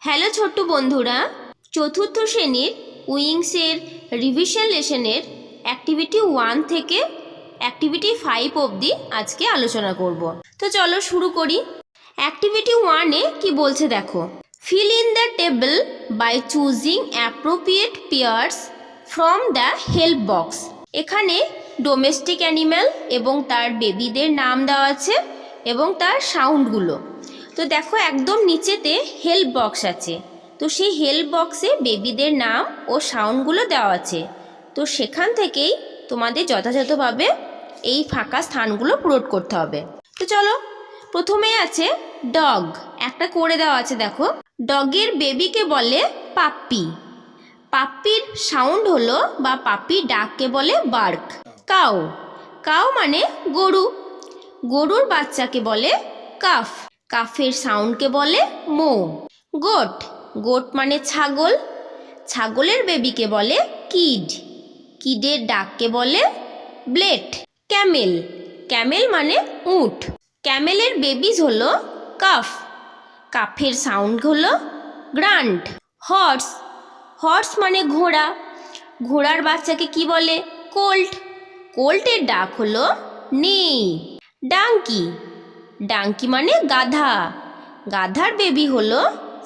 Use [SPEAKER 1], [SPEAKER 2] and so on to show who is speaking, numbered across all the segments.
[SPEAKER 1] Hello ছোট্ট বন্ধুরা, চতুর্থ শ্রেণীর উইংসের রিভিশন লেসনের অ্যাক্টিভিটি 1 থেকে অ্যাক্টিভিটি 5 অবধি আজকে আলোচনা করব। তো চলো শুরু করি। অ্যাক্টিভিটি 1-এ কি বলছে দেখো, fill in the table by choosing appropriate pairs from the help box. এখানে ডোমেস্টিক অ্যানিম্যাল এবং তার বেবিদের নাম দেওয়া আছে এবং তার সাউন্ডগুলো। তো দেখো একদম নিচেতে হেল্প বক্স আছে, তো সেই হেল্প বক্সে বেবিদের নাম ও সাউন্ডগুলো দেওয়া আছে। তো সেখান থেকেই তোমাদের যথাযথভাবে এই ফাঁকা স্থানগুলো পূরণ করতে হবে। তো চলো, প্রথমে আছে ডগ, একটা করে দেওয়া আছে দেখো। ডগের বেবিকে বলে পাপ্পি। পাপ্পির সাউন্ড হলো বা পাপ্পির ডাককে বলে বার্ক। কাউ, কাউ মানে গরু, গরুর বাচ্চাকে বলে কাফ, কাফের সাউন্ডকে বলে মো। গোট, গোট মানে ছাগল, ছাগলের বেবিকে বলে কিড, কিডের ডাককে বলে ব্লেট। ক্যামেল, ক্যামেল মানে উট, ক্যামেলের বেবিজ হলো কাফ, কাফের সাউন্ড হলো গ্রান্ট। হর্স, হর্স মানে ঘোড়া, ঘোড়ার বাচ্চাকে কি বলে কোল্ট, কোল্টের ডাক হলো নেই। ডাঙ্কি, ডাঙ্কি মানে গাধা, গাধার বেবি হলো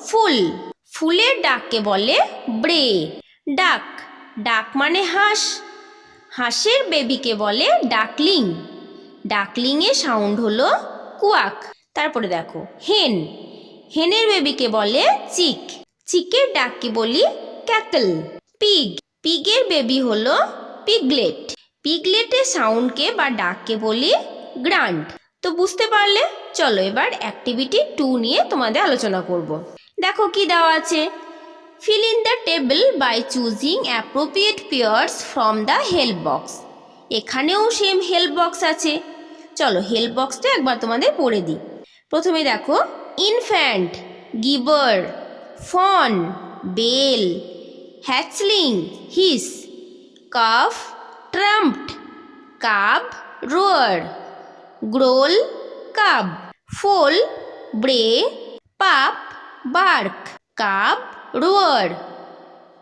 [SPEAKER 1] ফুল, ফুলের ডাককে বলে ব্রে। ডাক, ডাক মানে হাঁস, হাঁসের বেবিকে বলে ডাকলিং, ডাকলিংয়ের সাউন্ড হলো কুয়াক। তারপরে দেখো হেন, হেনের বেবিকে বলে চিক, চিকের ডাককে বলি ক্যাকল। পিগ, পিগের বেবি হলো পিগলেট, পিগলেটের সাউন্ডকে বা ডাককে বলি গ্রান্ট। তো বুঝতে পারলে, চলো এবার অ্যাক্টিভিটি 2 নিয়ে তোমাদের আলোচনা করব। দেখো কি দেওয়া আছে, fill in the table by choosing appropriate pairs from the help box. এখানেও সেম হেল্প বক্স আছে, চলো হেল্প বক্সটা একবার তোমাদের পড়ে দিই। প্রথমে দেখো ইনফ্যান্ট, গিভার, ফন, বেল, হ্যাচলিং, হিস, কাফ, ট্রাম্পড, কাব, রোয়ার, গ্রোল, কাব, ফোল, ব্রে, পাপ, বার্ক, কাব, রোয়ার,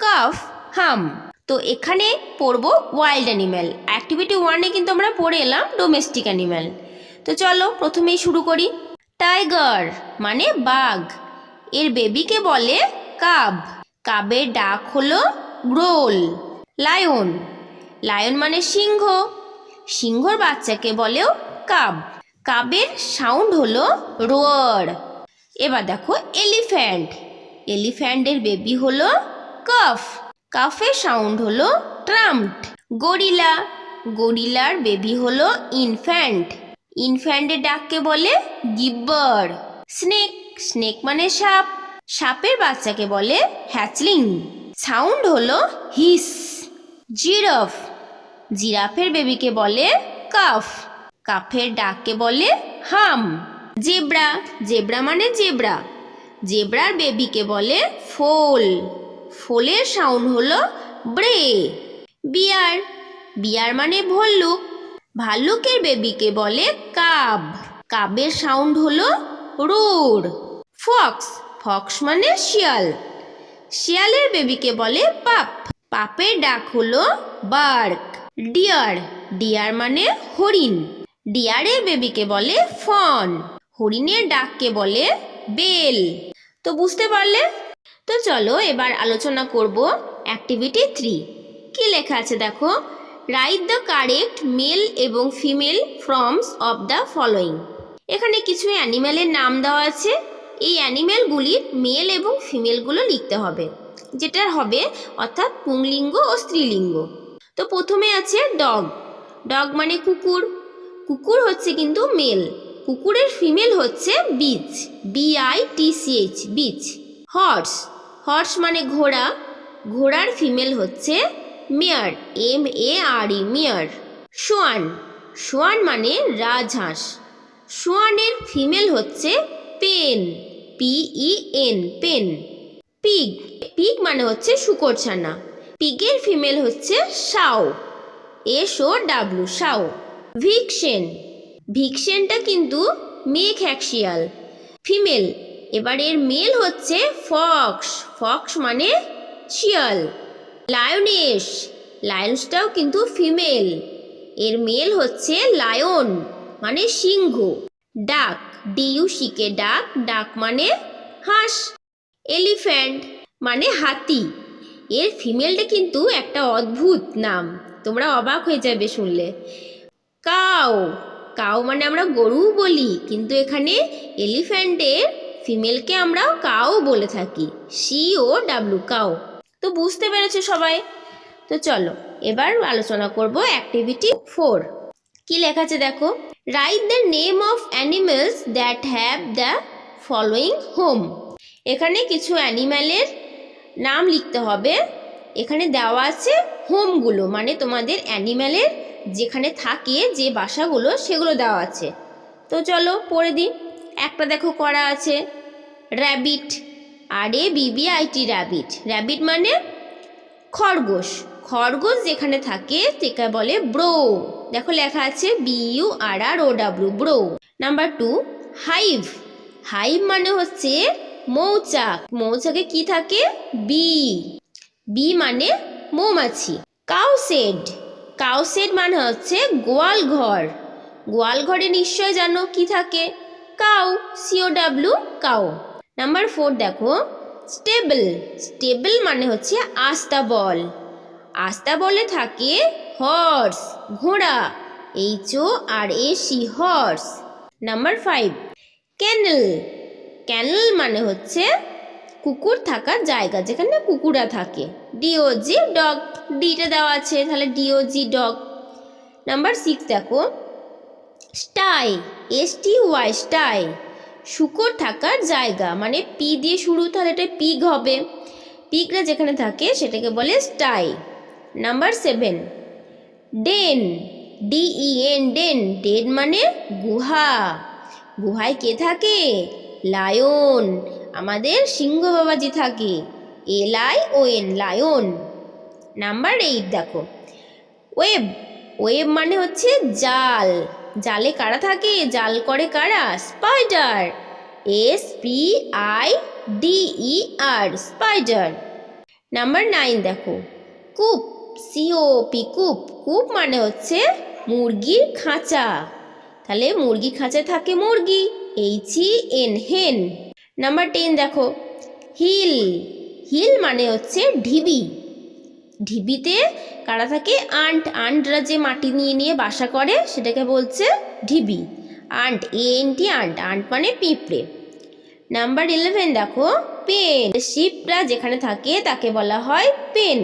[SPEAKER 1] কাফ, হাম। তো এখানে পড়বো ওয়াইল্ড অ্যানিম্যাল। অ্যাক্টিভিটি 1-এ কিন্তু আমরা পড়ে এলাম ডোমেস্টিক অ্যানিম্যাল। তো চলো প্রথমেই শুরু করি। টাইগার মানে বাঘ, এর বেবিকে বলে কাব, কাবের ডাক হলো গ্রোল। লায়ন, লায়ন মানে সিংহ, সিংহর বাচ্চাকে বলেও কাব, কাবের সাউন্ড হলো রোয়ার। এবার দেখো এলিফ্যান্ট, এলিফ্যান্টের বেবি হলো কাফ, কাফের সাউন্ড হলো ট্রাম্পড। গরিলা, গরিলার বেবি হলো ইনফ্যান্ট, ইনফ্যান্টের ডাককে বলে গিব্বার। স্নেক, স্নেক মানে সাপ, সাপের বাচ্চাকে বলে হ্যাচলিং, সাউন্ড হলো হিস। জিরাফ, জিরাফের বেবিকে বলে কাফ, কাফের ডাককে বলে হাম। জেব্রা, জেব্রা মানে জেব্রা, জেব্রার বেবিকে বলে ফোল, ফোলের সাউন্ড হলো ব্রে। বিয়ার, বিয়ার মানে ভল্লুক, ভাল্লুকের বেবিকে বলে কাব, কাবের সাউন্ড হলো রোর। ফক্স, ফক্স মানে শিয়াল, শিয়ালের বেবিকে বলে পাপ, পাপের ডাক হলো বার্ক। ডিয়ার, ডিয়ার মানে হরিণ, ডিয়ারের বেবিকে বলে ফন, হরিণের ডাককে বলে বেল। তো বুঝতে পারলে? তো চলো এবার আলোচনা করব অ্যাক্টিভিটি 3। কি লেখা আছে দেখো, রাইট দ্য কারেক্ট মেল এবং female forms of the following. এখানে কিছু অ্যানিম্যালের নাম দেওয়া আছে, এই অ্যানিম্যালগুলির মেল এবং ফিমেলগুলো লিখতে হবে, যেটা হবে অর্থাৎ পুংলিঙ্গ ও স্ত্রীলিঙ্গ। তো প্রথমে আছে ডগ, ডগ মানে কুকুর, কুকুর হচ্ছে কিন্তু মেল, কুকুরের ফিমেল হচ্ছে bitch, BITCH, bitch. Horse, horse মানে ঘোড়া, ঘোড়ার ফিমেল হচ্ছে mare, MARE, mare. Swan, swan মানে রাজহাঁস, সোয়ানের ফিমেল হচ্ছে pen, PEN, pen. Pig, pig মানে হচ্ছে শুকরছানা, পিগের ফিমেল হচ্ছে সাও, SOW, সাও। ভিকসেন, ভিকসেনটা কিন্তু মেঘ এক শিয়াল, ফিমেল এবার এর মেল হচ্ছে ফক্স, ফক্স মানে শিয়াল। লায়নেস, লায়ন্সটাও কিন্তু ফিমেল, এর মেল হচ্ছে লায়ন মানে সিংহ। ডাক, ডিইউসিকে ডাক, ডাক মানে হাঁস। এলিফ্যান্ট মানে হাতি, এর ফিমেলটা কিন্তু একটা অদ্ভুত নাম, তোমরা অবাক হয়ে যাবে শুনলে। কাউ, কাউ মানে আমরা গরু বলি, কিন্তু এখানে এলিফ্যান্টের ফিমেলকে আমরা কাউ বলে থাকি, COW কাউ। তো বুঝতে পেরেছো সবাই? তো চলো এবার আলোচনা করব অ্যাক্টিভিটি 4। কি লেখা আছে দেখো, write the name of animals that have the following home. এখানে কিছু অ্যানিম্যালের নাম লিখতে হবে। এখানে দেওয়া আছে হোমগুলো, মানে তোমাদের অ্যানিম্যালের যেখানে থাকে যে বাসাগুলো সেগুলো দেওয়া আছে। তো চলো পড়ে দিই। একটা দেখো করা আছে র্যাবিট, RABBIT র্যাবিট। র্যাবিট মানে খরগোশ, খরগোশ যেখানে থাকে সেটা বলে ব্রো। দেখো লেখা আছে BURROW bro. Number 2 hive, hive মানে হচ্ছে মৌচাক, মৌচাকে কি থাকে বি, বি মানে মৌমাছি। কাউশেড, কাউশেড মানে হচ্ছে গোয়াল ঘর, গোয়াল ঘরে নিশ্চয় জানো কি থাকে কাউ, COW কাউ। নাম্বার 4 দেখো স্টেবল, স্টেবল মানে হচ্ছে আস্তাবল, আস্তাবলে থাকে হর্স ঘোড়া, HORSE হর্স। নাম্বার 5 ক্যানেল, ক্যানেল মানে হচ্ছে কুকুর থাকার জায়গা, যেখানে কুকুরা থাকে। DOG ডগ, ডিটা দেওয়া আছে তাহলে DOG ডগ। নাম্বার 6 দেখো স্টাই, STY স্টাই, শূকর থাকার জায়গা, মানে পি দিয়ে শুরু, তাহলে এটা পিগ হবে, পিগরা যেখানে থাকে সেটাকে বলে স্টাই। নাম্বার 7 ডেন, DEN ডেন, ডেন মানে গুহা, গুহায় কে থাকে লায়ন, আমাদের সিংহ বাবাজি থাকে, LION লায়ন। নাম্বার 8 দেখো ওয়েব, ওয়েব মানে হচ্ছে জাল, জালে কারা থাকে, জাল করে কারা স্পাইডার, SPIDER স্পাইডার। নাম্বার 9 দেখো কূপ, COP কূপ, কূপ মানে হচ্ছে মুরগির খাঁচা, তাহলে মুরগি খাঁচায় থাকে মুরগি, HEN হেন। নাম্বার 10 দেখো হিল, হিল মানে হচ্ছে ঢিবি, ঢিবিতে কারা থাকে আন্ট, আন্টরা যে মাটি নিয়ে নিয়ে বাসা করে সেটাকে বলছে ঢিবি, আন্ট ANT আন্ট, আন্ট মানে পিঁপড়ে। নাম্বার 11 দেখো পেন, শিপরা যেখানে থাকে তাকে বলা হয় পেন,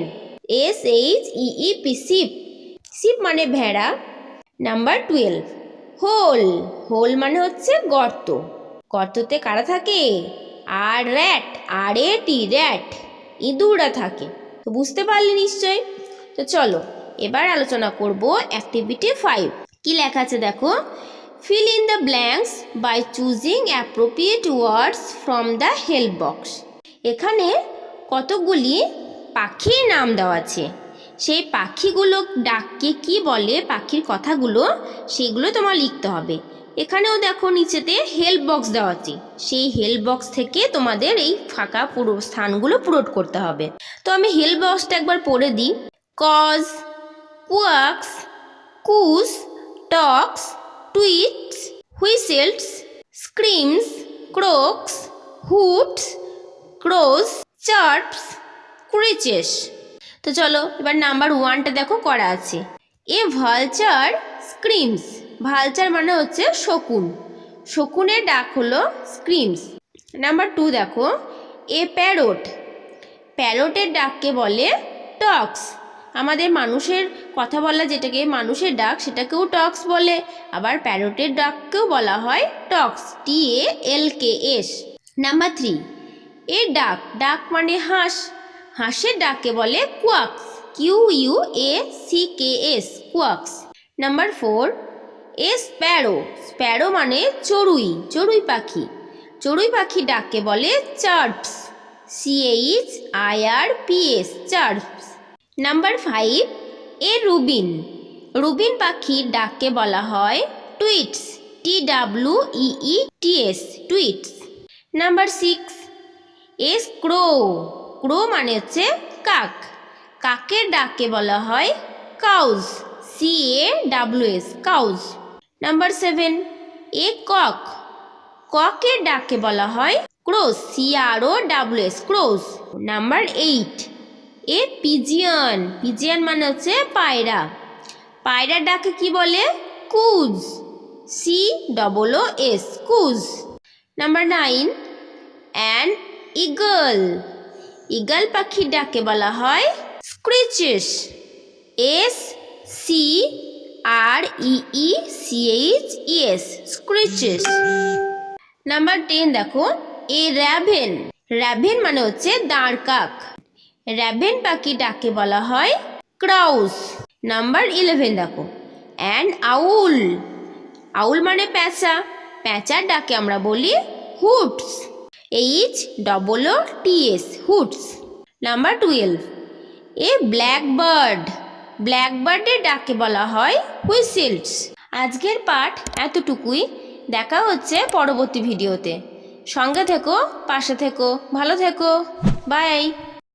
[SPEAKER 1] SHEEP শিপ, শিপ মানে ভেড়া। নাম্বার 12 হোল, হোল মানে হচ্ছে গর্ত, গর্ততে কারা থাকে আর র্যাট, RAT র্যাট, ইঁদুররা থাকে। তো বুঝতে পারলে নিশ্চয়? তো চলো এবার আলোচনা করব অ্যাক্টিভিটি 5। কি লেখা আছে দেখো, fill in the blanks by choosing appropriate words from the help box. এখানে কতগুলি পাখির নাম দেওয়া আছে, সেই পাখিগুলো ডাককে কি বলে, পাখির কথাগুলো সেগুলো তোমার লিখতে হবে। এখানেও দেখো নিচেতে হেল্প বক্স দেওয়া আছে, সেই হেল্প বক্স থেকে তোমাদের এই ফাঁকা পুরো স্থানগুলো পূরণ করতে হবে। তো আমি হেল্প বক্সটা একবার পড়ে দিই। কজ, কুয়াক্স, কুস, টক্স, টুইটস, হুইসেলস, স্ক্রিমস, ক্রোকস, হুটস, ক্রোজ, চার্পস, ক্রিচেস। তো চলো এবার নাম্বার 1টা দেখো করা আছে, এ ভালচার স্ক্রিমস, ভালচার মানে হচ্ছে শকুন, শকুনের ডাক হলো স্ক্রিমস। নাম্বার 2 দেখো এ প্যারট, প্যারটের ডাককে বলে টক্স, আমাদের মানুষের কথা বলা যেটাকে মানুষের ডাক সেটাকেও টক্স বলে, আবার প্যারটের ডাককেও বলা হয় টক্স, TALKS। নাম্বার 3 এর ডাক, ডাক মানে হাঁস, হাঁসের ডাককে বলে quacks, QUACKS quacks. Number 4 a sparrow, sparrow মানে চড়ুই, চড়ুই পাখি, চড়ুই পাখি ডাককে বলে chirps, CHIRPS chirps. Number 5 a robin, robin পাখির ডাককে বলা হয় tweets, TWEETS tweets. Number 6 is crow. Crow মানে হচ্ছে কাক। কাকের ডাককে বলা হয় caws, CAWS, caws. Number 7 a cock. ককের ডাককে বলা হয় crows, CROWS, crows. Number 8 a pigeon. Pigeon মানে হচ্ছে পায়রা। পায়রার ডাকে কি বলে? Coos, COOS, coos. Number 9 an eagle. Eagle পাখির ডাকে বলা হয় স্ক্রিচেস, SCREECHES, স্ক্রিচেস। নাম্বার 10 দেখো এ র্যাভেন। র্যাভেন মানে হচ্ছে দাঁড় কাক। র্যাভেন পাখি ডাকে বলা হয় ক্রাউস। নাম্বার 11 দেখো অ্যান আউল। আউল মানে প্যাঁচা। প্যাঁচার ডাকে আমরা বলি হুটস, HOOTS, হুটস। নাম্বার 12 এ ব্ল্যাকবার্ড। ব্ল্যাকবার্ডের ডাকে বলা হয় হুইসেলস। আজকের পাঠ এতটুকুই। দেখা হচ্ছে পরবর্তী ভিডিওতে। সঙ্গে থেকো, পাশে থেকো, ভালো থেকো, বাই।